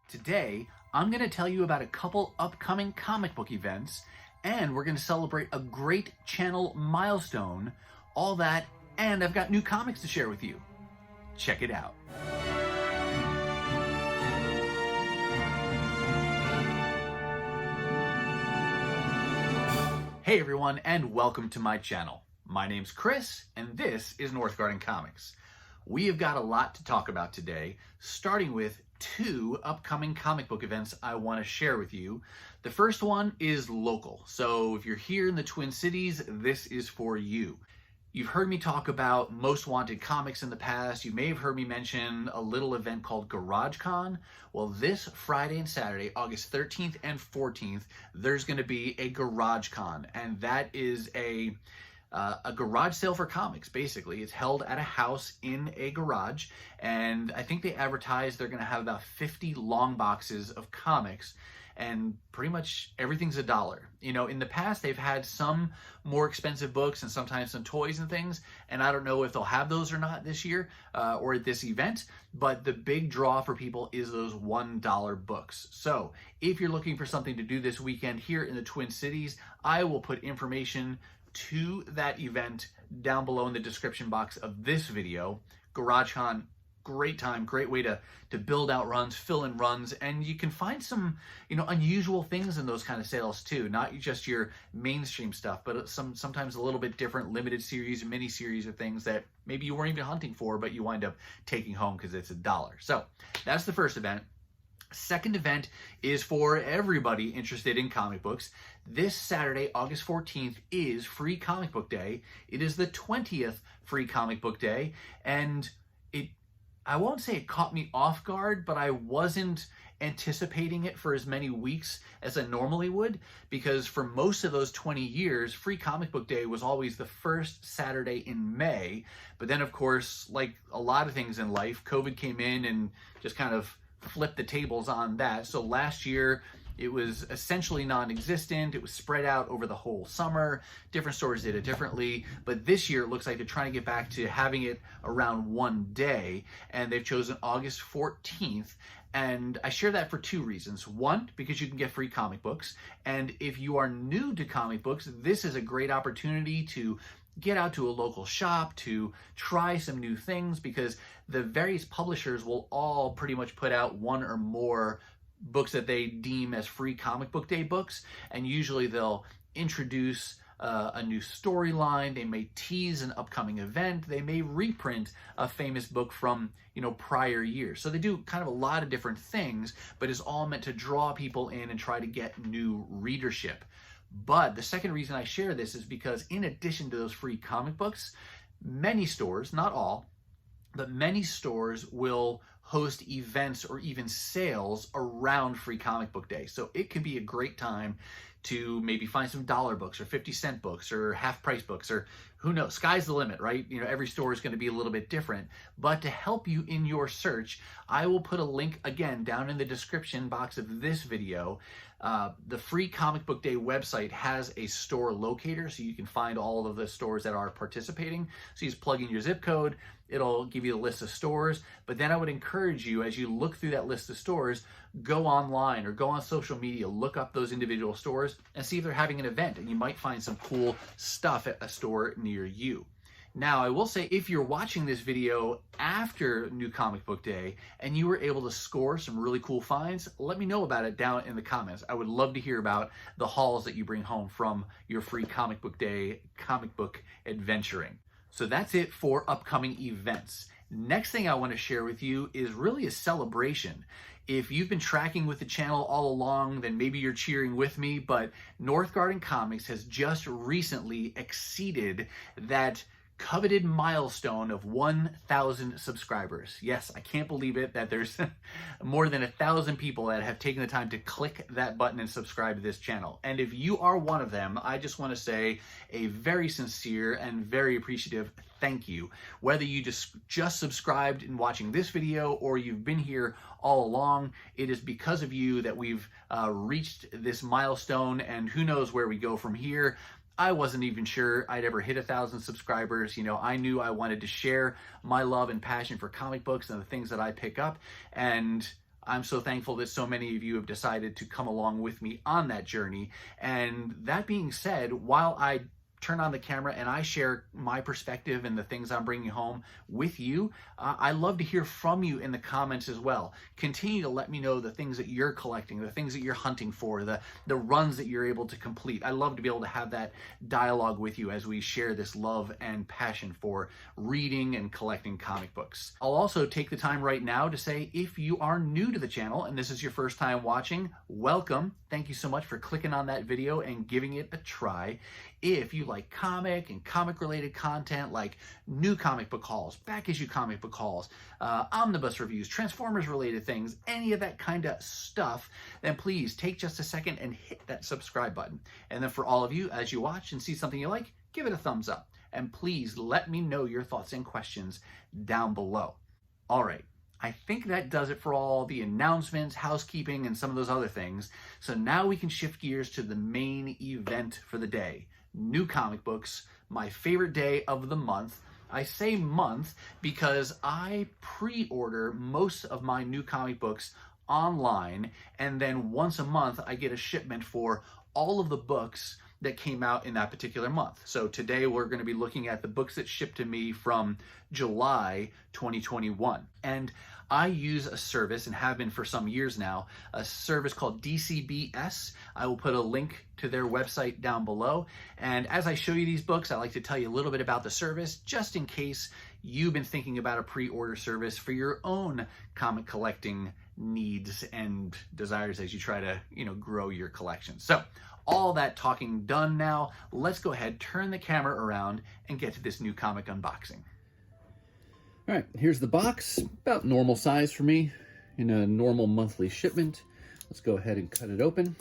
Today, I'm going to tell you about a couple upcoming comic book events, and we're going to celebrate a great channel milestone, all that, and I've got new comics to share with you. Check it out. Hey everyone, and welcome to my channel. My name's Chris, and this is North Garden Comics. We have got a lot to talk about today, starting with two upcoming comic book events I want to share with you. The first one is local, so if you're here in the Twin Cities, this is for you. You've heard me talk about Most Wanted Comics in the past. You may have heard me mention a little event called GarageCon. Well, this Friday and Saturday, August 13th and 14th, there's going to be a GarageCon, and that is a garage sale for comics. Basically, it's held at a house in a garage, and I think they advertise they're going to have about 50 long boxes of comics, and pretty much everything's $1. You know, in the past they've had some more expensive books and sometimes some toys and things, and I don't know if they'll have those or not this year or at this event, but the big draw for people is those $1 books. So if you're looking for something to do this weekend here in the Twin Cities, I will put information to that event down below in the description box of this video. GarageCon, great time, great way to build out runs, fill in runs, and you can find some, unusual things in those kind of sales too. Not just your mainstream stuff, but sometimes a little bit different limited series, mini series, or things that maybe you weren't even hunting for, but you wind up taking home because it's $1. So that's the first event. Second event is for everybody interested in comic books. This Saturday, August 14th, is Free Comic Book Day. It is the 20th Free Comic Book Day, and I won't say it caught me off guard, but I wasn't anticipating it for as many weeks as I normally would, because for most of those 20 years, Free Comic Book Day was always the first Saturday in May. But then, of course, like a lot of things in life, COVID came in and just kind of flipped the tables on that. So last year, it was essentially non-existent. It was spread out over the whole summer. Different stores did it differently. But this year, it looks like they're trying to get back to having it around one day. And they've chosen August 14th. And I share that for two reasons. One, because you can get free comic books. And if you are new to comic books, this is a great opportunity to get out to a local shop, to try some new things, because the various publishers will all pretty much put out one or more books that they deem as Free Comic Book Day books, and usually they'll introduce a new storyline, they may tease an upcoming event, they may reprint a famous book from prior years. So they do kind of a lot of different things, but it's all meant to draw people in and try to get new readership. But the second reason I share this is because in addition to those free comic books, many stores, not all, but many stores will host events or even sales around Free Comic Book Day. So it can be a great time to maybe find some dollar books or 50-cent books or half-price books, or who knows, sky's the limit, right? Every store is going to be a little bit different. But to help you in your search, I will put a link again down in the description box of this video. The Free Comic Book Day website has a store locator, so you can find all of the stores that are participating. So you just plug in your zip code, it'll give you a list of stores. But then I would encourage you, as you look through that list of stores, go online or go on social media, look up those individual stores and see if they're having an event, and you might find some cool stuff at a store near you. Now, I will say, if you're watching this video after New Comic Book Day and you were able to score some really cool finds, let me know about it down in the comments. I would love to hear about the hauls that you bring home from your Free Comic Book Day comic book adventuring. So that's it for upcoming events. Next thing I want to share with you is really a celebration. If you've been tracking with the channel all along, then maybe you're cheering with me, but North Garden Comics has just recently exceeded that coveted milestone of 1,000 subscribers. Yes, I can't believe it that there's more than 1,000 people that have taken the time to click that button and subscribe to this channel. And if you are one of them, I just want to say a very sincere and very appreciative thank you. Whether you just subscribed and watching this video or you've been here all along, it is because of you that we've reached this milestone, and who knows where we go from here. I wasn't even sure I'd ever hit 1,000 subscribers. I knew I wanted to share my love and passion for comic books and the things that I pick up, and I'm so thankful that so many of you have decided to come along with me on that journey. And that being said, while I turn on the camera and I share my perspective and the things I'm bringing home with you, I love to hear from you in the comments as well. Continue to let me know the things that you're collecting, the things that you're hunting for, the runs that you're able to complete. I love to be able to have that dialogue with you as we share this love and passion for reading and collecting comic books. I'll also take the time right now to say, if you are new to the channel and this is your first time watching, welcome. Thank you so much for clicking on that video and giving it a try. If you like comic and comic related content like new comic book hauls, back issue comic book hauls, omnibus reviews, Transformers related things, any of that kind of stuff, then please take just a second and hit that subscribe button. And then for all of you, as you watch and see something you like, give it a thumbs up. And please let me know your thoughts and questions down below. All right. I think that does it for all the announcements, housekeeping, and some of those other things. So now we can shift gears to the main event for the day. New comic books, my favorite day of the month. I say month because I pre-order most of my new comic books online, and then once a month I get a shipment for all of the books that came out in that particular month. So today we're going to be looking at the books that shipped to me from July 2021. And I use a service, and have been for some years now, a service called DCBS. I will put a link to their website down below. And as I show you these books, I like to tell you a little bit about the service, just in case you've been thinking about a pre-order service for your own comic collecting needs and desires as you try to, grow your collection. So all that talking done now, let's go ahead, turn the camera around, and get to this new comic unboxing. All right, here's the box, about normal size for me in a normal monthly shipment. Let's go ahead and cut it open.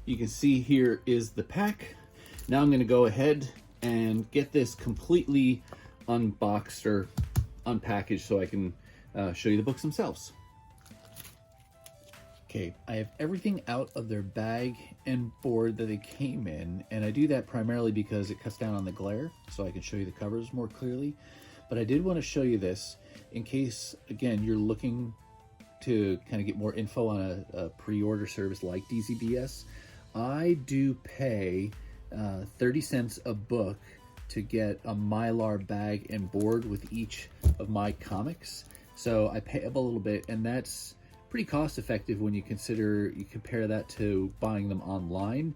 You can see here is the pack. Now I'm going to go ahead and get this completely unboxed or unpackaged so I can show you the books themselves. Okay, I have everything out of their bag and board that they came in, and I do that primarily because it cuts down on the glare so I can show you the covers more clearly. But I did want to show you this in case, again, you're looking to kind of get more info on a pre-order service like DCBS. I do pay 30 cents a book to get a Mylar bag and board with each of my comics. So I pay up a little bit, and that's pretty cost effective when you compare that to buying them online.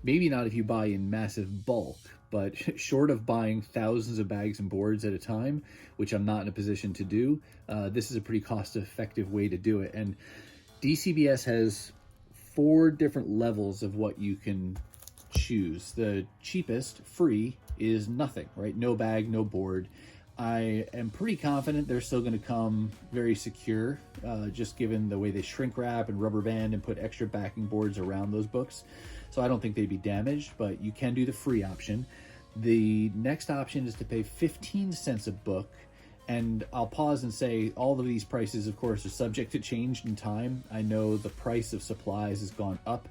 Maybe not if you buy in massive bulk, but short of buying thousands of bags and boards at a time, which I'm not in a position to do, this is a pretty cost effective way to do it. And DCBS has 4 different levels of what you can choose. The cheapest, free, is nothing, right? No bag, no board. I am pretty confident they're still going to come very secure, just given the way they shrink wrap and rubber band and put extra backing boards around those books. So I don't think they'd be damaged, but you can do the free option. The next option is to pay 15 cents a book. And I'll pause and say all of these prices, of course, are subject to change in time. I know the price of supplies has gone up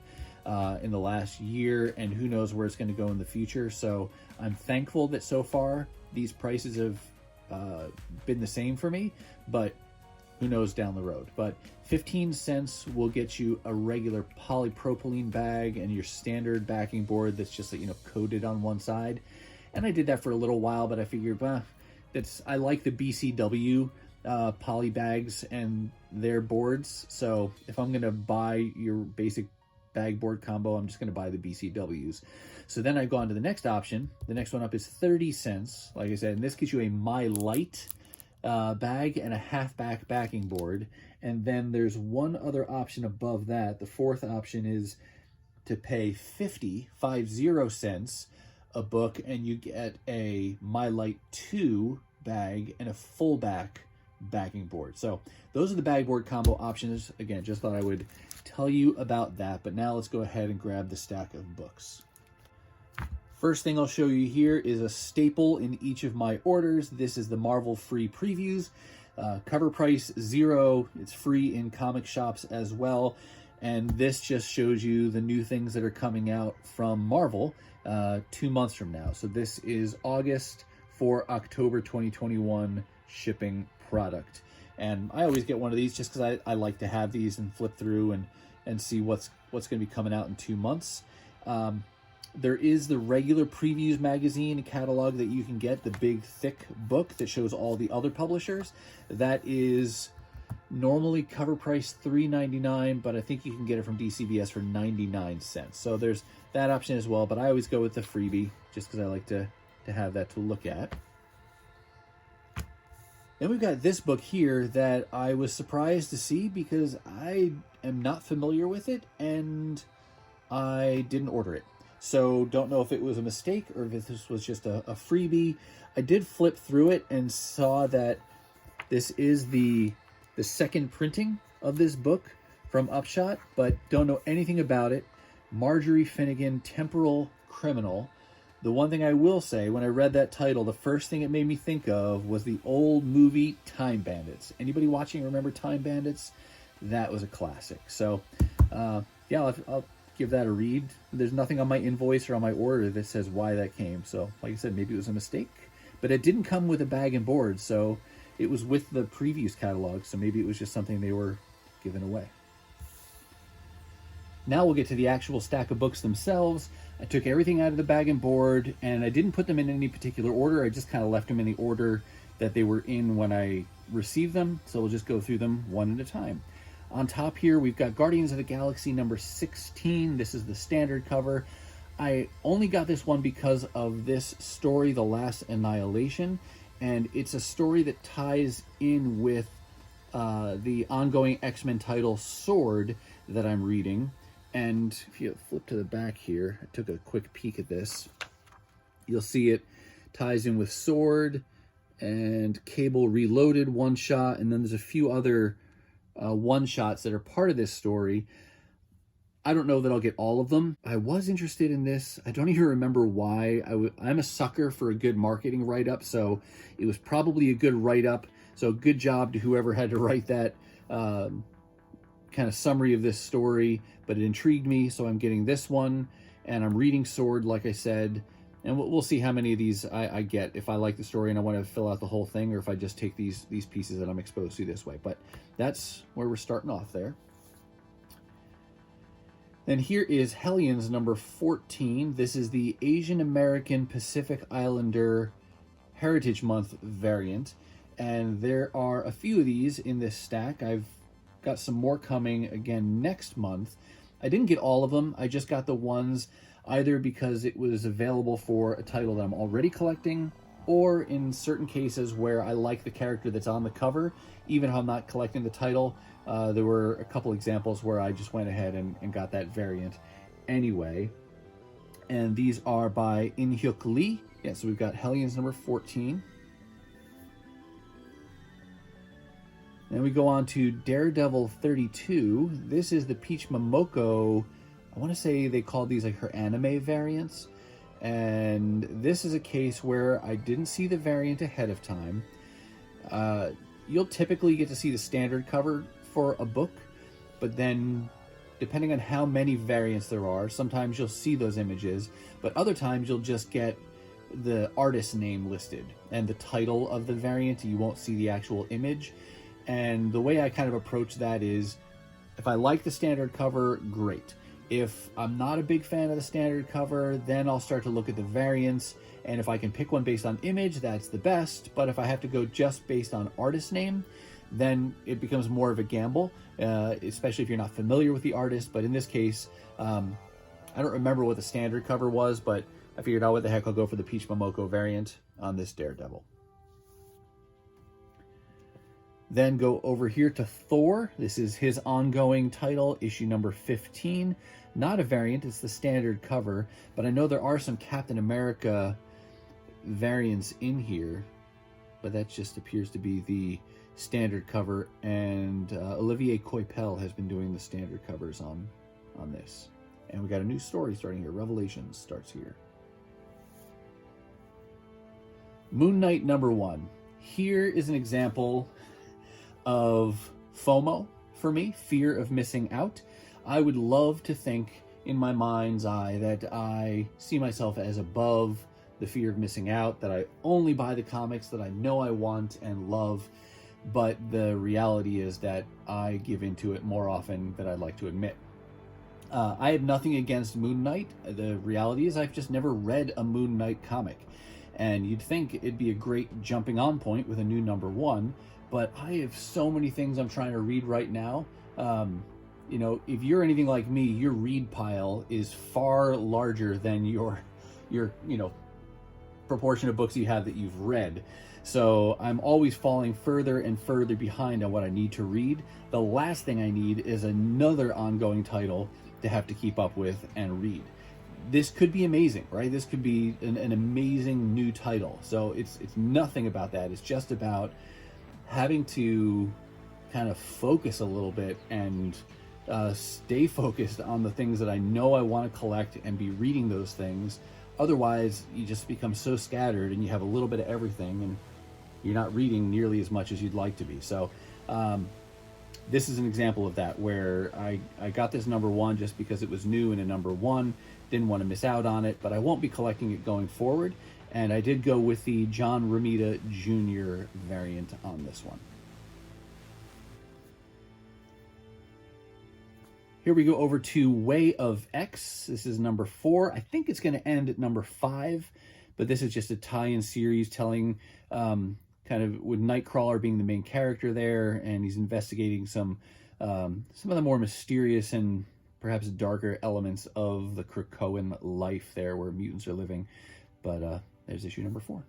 in the last year, and who knows where it's going to go in the future. So I'm thankful that so far these prices have been the same for me, but who knows down the road. But 15 cents will get you a regular polypropylene bag and your standard backing board that's just, coated on one side. And I did that for a little while, but I figured, I like the BCW poly bags and their boards. So if I'm going to buy your basic bag board combo, I'm just going to buy the BCWs. So then I've gone to the next option. The next one up is 30 cents. Like I said, and this gives you a My Light bag and a half-back backing board. And then there's one other option above that. The fourth option is to pay 50 cents a book, and you get a My Light 2 bag and a full back bagging board. So those are the bag board combo options. Again, just thought I would tell you about that. But now let's go ahead and grab the stack of books. First thing I'll show you here is a staple in each of my orders. This is the Marvel free previews. Cover price $0. It's free in comic shops as well. And this just shows you the new things that are coming out from Marvel 2 months from now. So this is August for October 2021 shipping product. And I always get one of these just because I like to have these and flip through and see what's going to be coming out in 2 months. There is the regular previews magazine and catalog that you can get, the big thick book that shows all the other publishers. That is normally cover price $3.99, but I think you can get it from DCBS for 99 cents. So there's that option as well, but I always go with the freebie just because I like to have that to look at. Then we've got this book here that I was surprised to see because I am not familiar with it and I didn't order it. So don't know if it was a mistake or if this was just a freebie. I did flip through it and saw that this is the second printing of this book from Upshot, but don't know anything about it. Marjorie Finnegan, Temporal Criminal. The one thing I will say, when I read that title, the first thing it made me think of was the old movie Time Bandits. Anybody watching remember Time Bandits? That was a classic. So, yeah, I'll give that a read. There's nothing on my invoice or on my order that says why that came. So, like I said, maybe it was a mistake. But it didn't come with a bag and board, so it was with the previews catalog. So maybe it was just something they were giving away. Now we'll get to the actual stack of books themselves. I took everything out of the bag and board, and I didn't put them in any particular order. I just kind of left them in the order that they were in when I received them. So we'll just go through them one at a time. On top here, we've got Guardians of the Galaxy number 16. This is the standard cover. I only got this one because of this story, The Last Annihilation, and it's a story that ties in with the ongoing X-Men title Sword that I'm reading. And if you flip to the back here, I took a quick peek at this. You'll see it ties in with Sword and Cable Reloaded one-shot, and then there's a few other one-shots that are part of this story. I don't know that I'll get all of them. I was interested in this. I don't even remember why. I'm a sucker for a good marketing write-up, so it was probably a good write-up. So good job to whoever had to write that kind of summary of this story, but it intrigued me, so I'm getting this one, and I'm reading Sword, like I said, and we'll see how many of these I get, if I like the story and I want to fill out the whole thing, or if I just take these pieces that I'm exposed to this way. But that's where we're starting off there. Then here is Hellions number 14. This is the Asian American Pacific Islander Heritage Month variant, and there are a few of these in this stack. I've got some more coming again next month. I didn't get all of them. I just got the ones either because it was available for a title that I'm already collecting, or in certain cases where I like the character that's on the cover, even if I'm not collecting the title. There were a couple examples where I just went ahead and got that variant anyway. And these are by Inhyuk Lee. Yeah, so we've got Hellions number 14. Then we go on to Daredevil 32. This is the Peach Momoko. I want to say they called these like her anime variants. And this is a case where I didn't see the variant ahead of time. You'll typically get to see the standard cover for a book, but then depending on how many variants there are, sometimes you'll see those images, but other times you'll just get the artist name listed and the title of the variant. You won't see the actual image. And the way I kind of approach that is, if I like the standard cover, great. If I'm not a big fan of the standard cover, then I'll start to look at the variants, and if I can pick one based on image, that's the best. But if I have to go just based on artist name, then it becomes more of a gamble, especially if you're not familiar with the artist. But in this case, I don't remember what the standard cover was, but I figured out what the heck, I'll go for the Peach Momoko variant on this Daredevil. Then go over here to Thor. This is his ongoing title, issue number 15. Not a variant, it's the standard cover, but I know there are some Captain America variants in here, but that just appears to be the standard cover, and Olivier Coipel has been doing the standard covers on this. And we got a new story starting here. Revelations starts here. Moon Knight #1. Here is an example of FOMO for me, fear of missing out. I would love to think in my mind's eye that I see myself as above the fear of missing out, that I only buy the comics that I know I want and love, but the reality is that I give into it more often than I'd like to admit. I have nothing against Moon Knight. The reality is I've just never read a Moon Knight comic, and you'd think it'd be a great jumping on point with a new #1, but I have so many things I'm trying to read right now. You know, if you're anything like me, your read pile is far larger than your you know, proportion of books you have that you've read. So I'm always falling further and further behind on what I need to read. The last thing I need is another ongoing title to have to keep up with and read. This could be amazing, right? This could be an amazing new title. So it's nothing about that. It's just about having to kind of focus a little bit and stay focused on the things that I know I want to collect and be reading those things. Otherwise, you just become so scattered and you have a little bit of everything and you're not reading nearly as much as you'd like to be. So this is an example of that, where I got this #1 just because it was new and a #1. Didn't want to miss out on it, but I won't be collecting it going forward. And I did go with the John Romita Jr. variant on this one. Here we go over to Way of X. This is #4. I think it's going to end at #5, but this is just a tie-in series telling kind of with Nightcrawler being the main character there, and he's investigating some of the more mysterious and perhaps darker elements of the Krakoan life there, where mutants are living. But there's issue #4.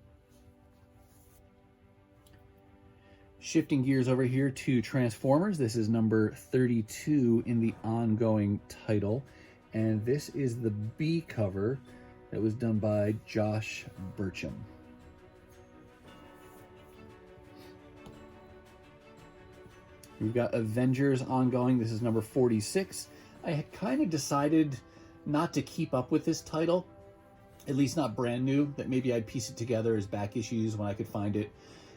Shifting gears over here to Transformers. This is #32 in the ongoing title, and this is the B cover that was done by Josh Burcham. We've got Avengers ongoing. This is #46. I had kind of decided not to keep up with this title, at least not brand new, that maybe I'd piece it together as back issues when I could find it,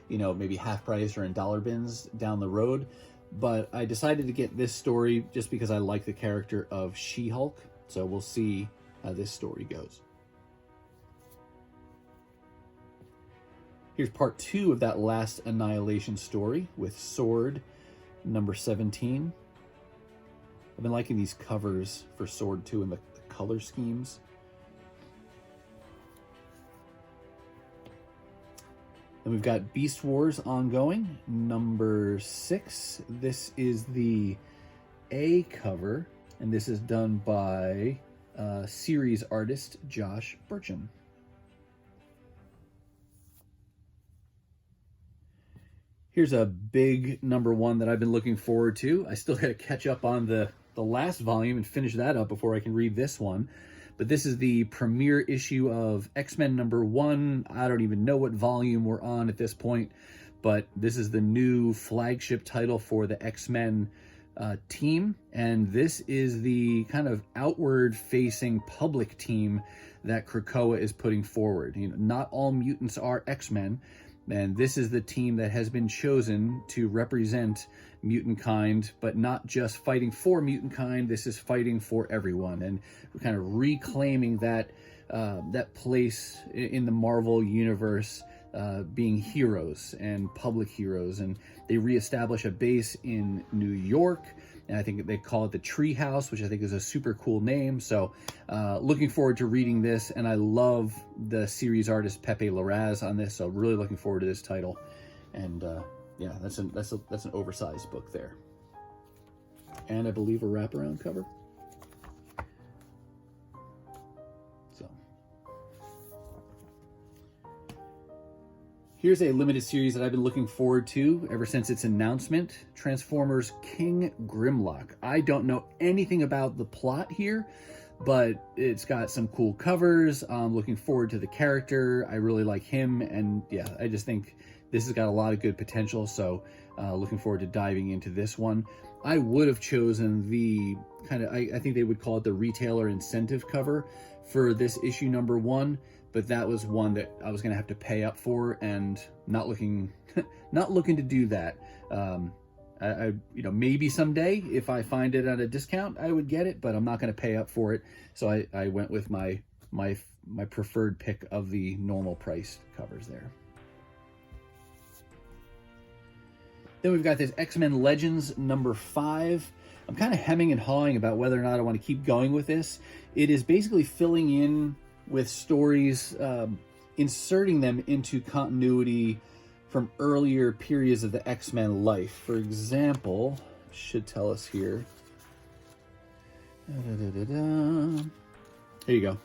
you know, maybe half price or in dollar bins down the road. But I decided to get this story just because I like the character of She-Hulk. So we'll see how this story goes. Here's part 2 of that last Annihilation story with Sword #17. I've been liking these covers for Sword 2 and the color schemes. And we've got Beast Wars ongoing, #6. This is the A cover, and this is done by series artist Josh Burcham. Here's a big #1 that I've been looking forward to. I still got to catch up on the last volume and finish that up before I can read this one. But this is the premiere issue of X-Men #1. I don't even know what volume we're on at this point, but this is the new flagship title for the X-Men team. And this is the kind of outward-facing public team that Krakoa is putting forward. You know, not all mutants are X-Men, and this is the team that has been chosen to represent mutant kind, but not just fighting for mutant kind. This is fighting for everyone, and we're kind of reclaiming that place in the Marvel universe, being heroes and public heroes. And they reestablish a base in New York, and I think they call it the Treehouse, which I think is a super cool name. So looking forward to reading this, and I love the series artist Pepe Larraz on this, so really looking forward to this title. And yeah, that's an oversized book there, and I believe a wraparound cover. So here's a limited series that I've been looking forward to ever since its announcement: Transformers King Grimlock. I don't know anything about the plot here, but it's got some cool covers. I'm looking forward to the character. I really like him, and yeah, I just think This has got a lot of good potential, so looking forward to diving into this one. I would have chosen the kind of, I think they would call it the retailer incentive cover for this issue number 1, but that was one that I was going to have to pay up for, and not looking to do that. Maybe someday if I find it at a discount, I would get it, but I'm not going to pay up for it. So I went with my preferred pick of the normal priced covers there. Then we've got this X-Men Legends number 5. I'm kind of hemming and hawing about whether or not I want to keep going with this. It is basically filling in with stories, inserting them into continuity from earlier periods of the X-Men life. For example, should tell us here. There you go.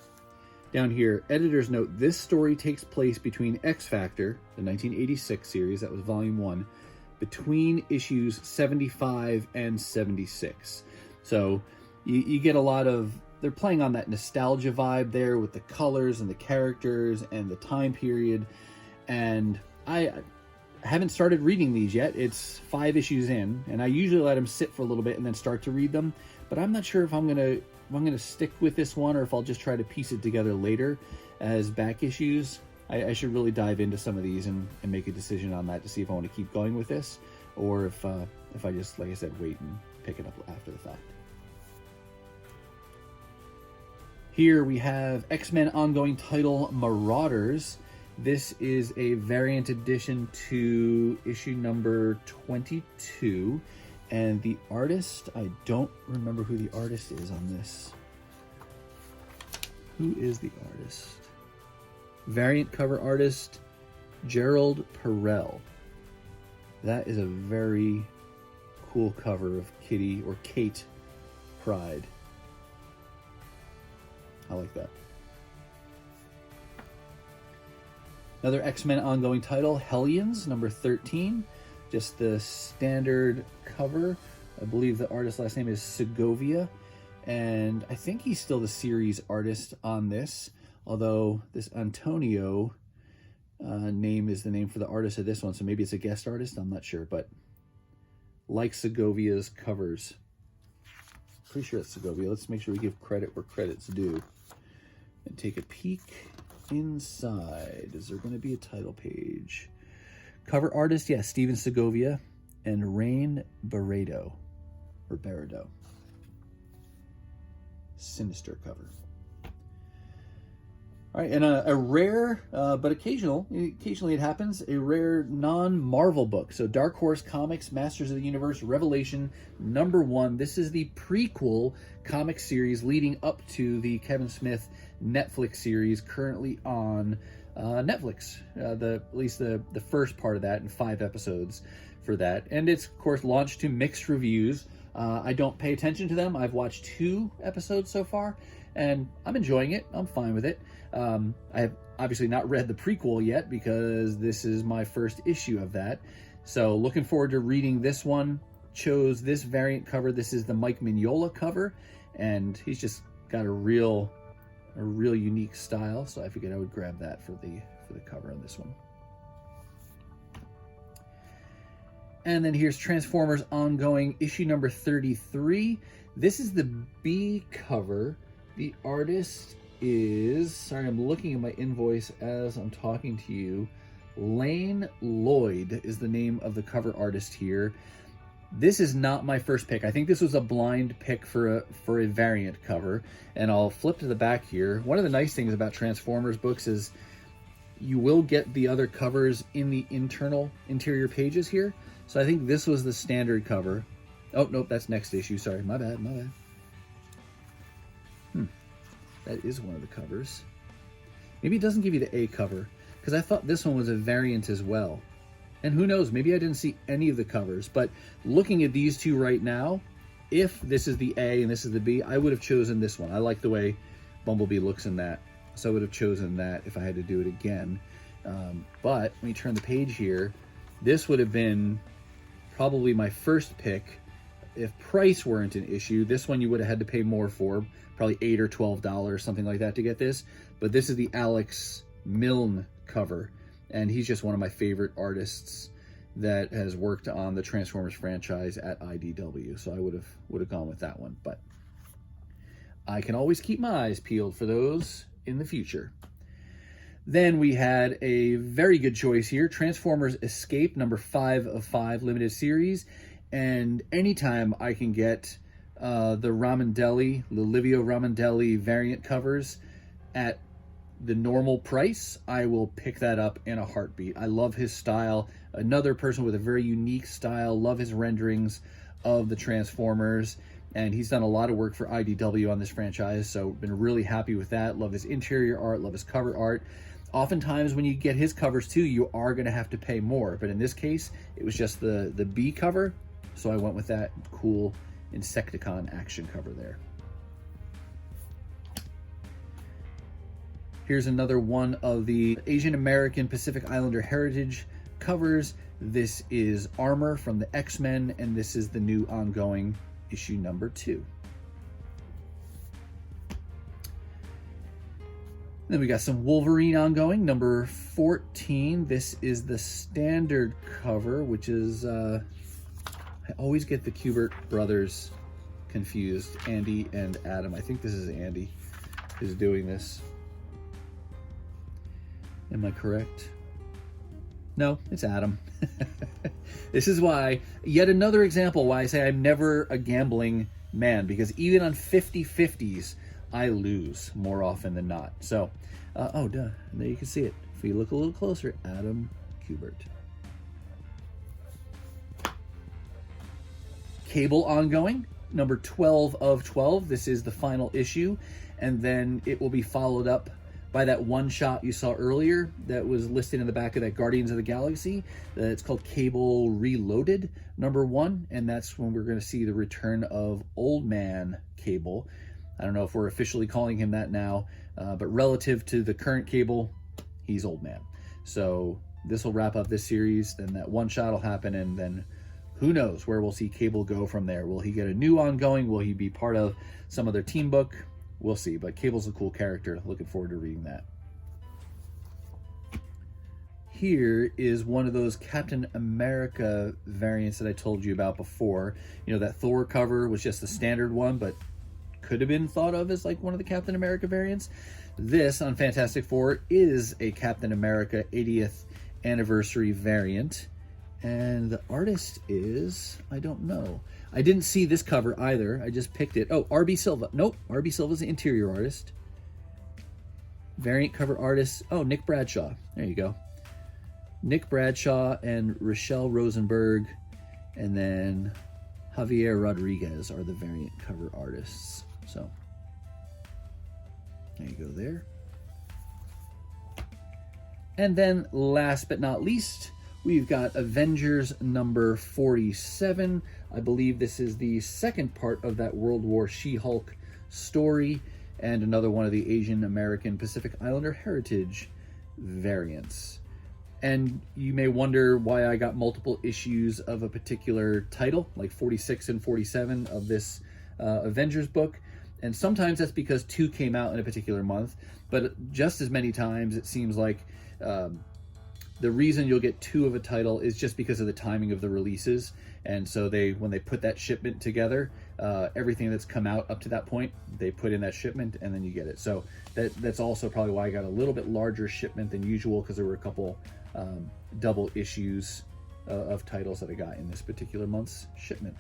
Down here, editor's note, this story takes place between X Factor, the 1986 series, that was volume 1, between issues 75 and 76. So you get a lot of, they're playing on that nostalgia vibe there with the colors and the characters and the time period. And I haven't started reading these yet. It's 5 issues in, and I usually let them sit for a little bit and then start to read them. But I'm not sure if I'm gonna stick with this one, or if I'll just try to piece it together later as back issues. I should really dive into some of these and make a decision on that to see if I want to keep going with this, or if I just, like I said, wait and pick it up after the fact. Here we have X-Men ongoing title Marauders. This is a variant edition to issue number 22. And the artist, I don't remember who the artist is on this. Who is the artist? Variant cover artist, Gerald Parel. That is a very cool cover of Kitty, or Kate Pryde. I like that. Another X-Men ongoing title, Hellions, number 13. Just the standard cover. I believe the artist's last name is Segovia, and I think he's still the series artist on this, although this Antonio name is the name for the artist of this one, so maybe it's a guest artist, I'm not sure, but like Segovia's covers. Pretty sure it's Segovia. Let's make sure we give credit where credit's due and take a peek inside. Is there going to be a title page? Cover artist, yes, Steven Segovia and Rain Barredo, or Barredo. Sinister cover. All right, and a rare, but occasionally it happens, a rare non-Marvel book. So Dark Horse Comics, Masters of the Universe, Revelation, number 1. This is the prequel comic series leading up to the Kevin Smith Netflix series currently on Netflix. At least the first part of that, and 5 episodes for that. And it's, of course, launched to mixed reviews. I don't pay attention to them. I've watched 2 episodes so far, and I'm enjoying it. I'm fine with it. I have obviously not read the prequel yet because this is my first issue of that. So looking forward to reading this one. Chose this variant cover. This is the Mike Mignola cover, and he's just got a real unique style. So I figured I would grab that for the cover on this one. And then here's Transformers ongoing issue number 33. This is the B cover. The artist is, sorry, I'm looking at my invoice as I'm talking to you. Lane Lloyd is the name of the cover artist here. This is not my first pick. I think this was a blind pick for a variant cover. And I'll flip to the back here. One of the nice things about Transformers books is you will get the other covers in the interior pages here. So I think this was the standard cover. Oh, nope, that's next issue. Sorry, my bad. That is one of the covers. Maybe it doesn't give you the A cover, because I thought this one was a variant as well. And who knows, maybe I didn't see any of the covers. But looking at these 2 right now, if this is the A and this is the B, I would have chosen this one. I like the way Bumblebee looks in that. So I would have chosen that if I had to do it again. But when you turn the page here, this would have been probably my first pick if price weren't an issue. This one you would have had to pay more for, probably $8 or $12, something like that, to get this. But this is the Alex Milne cover, and he's just one of my favorite artists that has worked on the Transformers franchise at IDW. So I would have gone with that one, but I can always keep my eyes peeled for those in the future. Then we had a very good choice here, Transformers Escape number 5 of 5 limited series. And anytime I can get the Livio Ramondelli variant covers at the normal price, I will pick that up in a heartbeat. I love his style. Another person with a very unique style. Love his renderings of the Transformers. And he's done a lot of work for IDW on this franchise, so been really happy with that. Love his interior art, love his cover art. Oftentimes when you get his covers too, you are going to have to pay more. But in this case, it was just the B cover, so I went with that cool Insecticon action cover there. Here's another one of the Asian American Pacific Islander Heritage covers. This is Armor from the X-Men, and this is the new ongoing issue number 2. Then we got some Wolverine ongoing, number 14. This is the standard cover, which is, I always get the Kubert brothers confused, Andy and Adam. I think this is Andy is doing this. Am I correct? No, it's Adam. This is why, yet another example why I say I'm never a gambling man, because even on 50-50s, I lose more often than not. So, oh, duh, there you can see it. If you look a little closer, Adam Kubert. Cable ongoing, number 12 of 12. This is the final issue, and then it will be followed up by that one shot you saw earlier that was listed in the back of that Guardians of the Galaxy. It's called Cable Reloaded, number 1, and that's when we're going to see the return of Old Man Cable. I don't know if we're officially calling him that now, but relative to the current Cable, he's Old Man. So this will wrap up this series, then that one shot will happen, and then who knows where we'll see Cable go from there. Will he get a new ongoing? Will he be part of some other team book? We'll see, but Cable's a cool character. Looking forward to reading that. Here is one of those Captain America variants that I told you about before. You know, that Thor cover was just the standard one, but could have been thought of as like one of the Captain America variants. This on Fantastic Four is a Captain America 80th anniversary variant. And the artist is, I don't know. I didn't see this cover either. I just picked it. Oh, R.B. Silva. Nope, R.B. Silva's the interior artist. Variant cover artist. Oh, Nick Bradshaw. There you go. Nick Bradshaw and Rochelle Rosenberg. And then Javier Rodriguez are the variant cover artists. So, there you go there. And then last but not least, we've got Avengers number 47. I believe this is the second part of that World War She-Hulk story, and another one of the Asian American Pacific Islander Heritage variants. And you may wonder why I got multiple issues of a particular title, like 46 and 47 of this Avengers book. And sometimes that's because 2 came out in a particular month, but just as many times it seems like the reason you'll get 2 of a title is just because of the timing of the releases. And so when they put that shipment together, everything that's come out up to that point, they put in that shipment and then you get it. So that's also probably why I got a little bit larger shipment than usual, because there were a couple double issues of titles that I got in this particular month's shipment.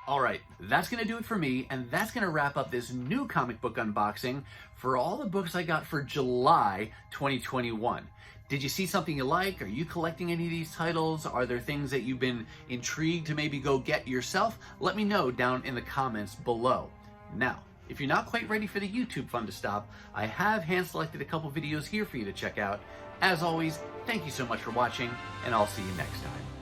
All right, that's going to do it for me, and that's going to wrap up this new comic book unboxing for all the books I got for July 2021. Did you see something you like? Are you collecting any of these titles? Are there things that you've been intrigued to maybe go get yourself? Let me know down in the comments below. Now, if you're not quite ready for the YouTube fun to stop, I have hand-selected a couple videos here for you to check out. As always, thank you so much for watching, and I'll see you next time.